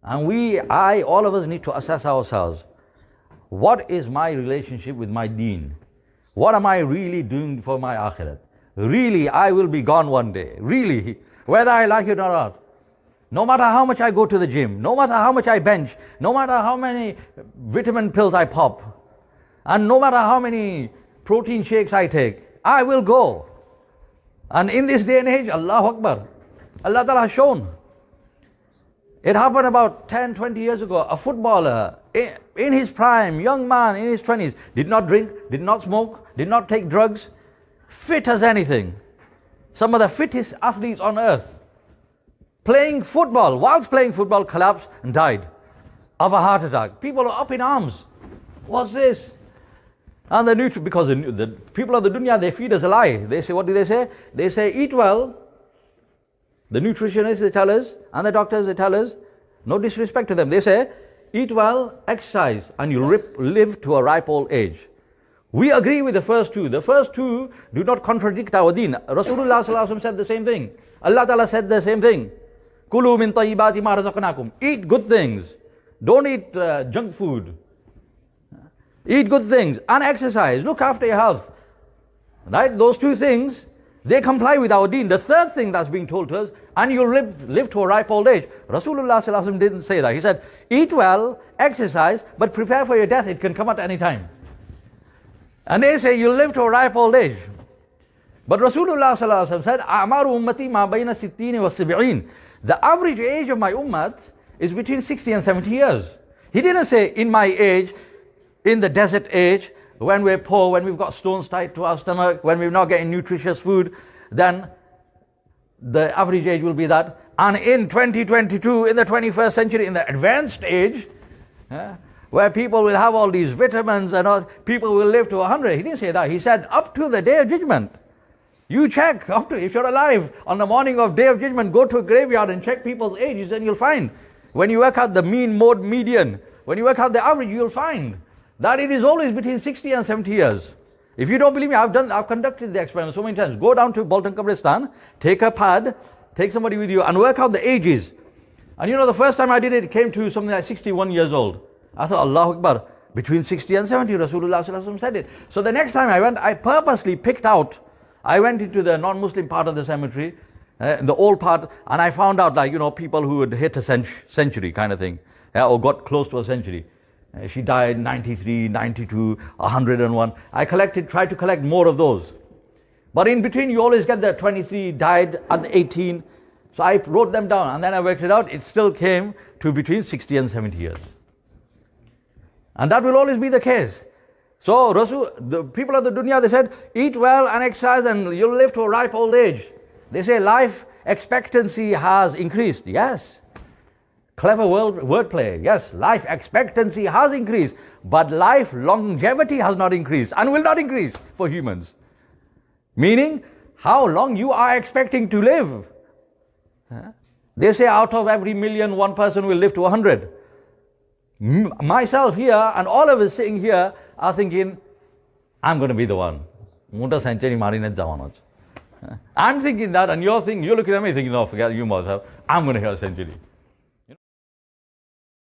And all of us need to assess ourselves. What is my relationship with my deen? What am I really doing for my akhirat? Really, I will be gone one day. Really, whether I like it or not. No matter how much I go to the gym, no matter how much I bench, no matter how many vitamin pills I pop, and no matter how many protein shakes I take, I will go. And in this day and age, Allahu Akbar, Allah Ta'ala has shown. It happened about 10, 20 years ago. A footballer in his prime, young man in his 20s, did not drink, did not smoke, did not take drugs, fit as anything. Some of the fittest athletes on earth. Whilst playing football, collapsed and died of a heart attack. People are up in arms. What's this? And because the people of the dunya, they feed us a lie. They say, what do they say? They say, eat well. The nutritionists, they tell us, and the doctors, they tell us, no disrespect to them. They say, eat well, exercise, and you live to a ripe old age. We agree with the first two. The first two do not contradict our deen. Rasulullah Sallallahu Alaihi Wasallam said the same thing. Allah Ta'ala said the same thing. Kulu min tayyibati ma razaqnakum. Eat good things. Don't eat junk food. Eat good things and exercise. Look after your health. Right? Those two things, they comply with our deen. The third thing that's being told to us, and you'll live to a ripe old age. Rasulullah Sallallahu Alaihi Wasallam didn't say that. He said, eat well, exercise, but prepare for your death. It can come at any time. And they say you'll live to a ripe old age. But Rasulullah Sallallahu Alaihi Wasallam said, A'maru ummati ma bayna sittini wa sab'in. The average age of my ummah is between 60 and 70 years. He didn't say, in my age, in the desert age, when we're poor, when we've got stones tied to our stomach, when we're not getting nutritious food, then the average age will be that. And in 2022, in the 21st century, in the advanced age, where people will have all these vitamins and all, people will live to 100. He didn't say that. He said, up to the day of judgment. You check, if you're alive, on the morning of day of judgment, go to a graveyard and check people's ages, and you'll find, when you work out the mean, mode, median, when you work out the average, you'll find that it is always between 60 and 70 years. If you don't believe me, I've conducted the experiment so many times. Go down to Bolton Kabristan, take a pad, take somebody with you, and work out the ages. And you know, the first time I did it, it came to something like 61 years old. I thought, Allahu Akbar, between 60 and 70, Rasulullah Sallallahu Alaihi Wasallam said it. So the next time I went, I purposely picked out, I went into the non-Muslim part of the cemetery, the old part, and I found out, like, you know, people who had hit a century kind of thing, or got close to a century. She died 93, 92, 101. I tried to collect more of those. But in between, you always get the 23 died at the 18. So I wrote them down, and then I worked it out. It still came to between 60 and 70 years. And that will always be the case. So the people of the dunya, they said, eat well and exercise and you'll live to a ripe old age. They say life expectancy has increased. Yes. Clever wordplay. Yes, life expectancy has increased, but life longevity has not increased and will not increase for humans. Meaning, how long you are expecting to live. They say out of every million, one person will live to 100. Myself here and all of us sitting here are thinking, I'm going to be the one. I'm thinking that, and you're looking at me thinking, no, forget you myself. I'm going to hit a century.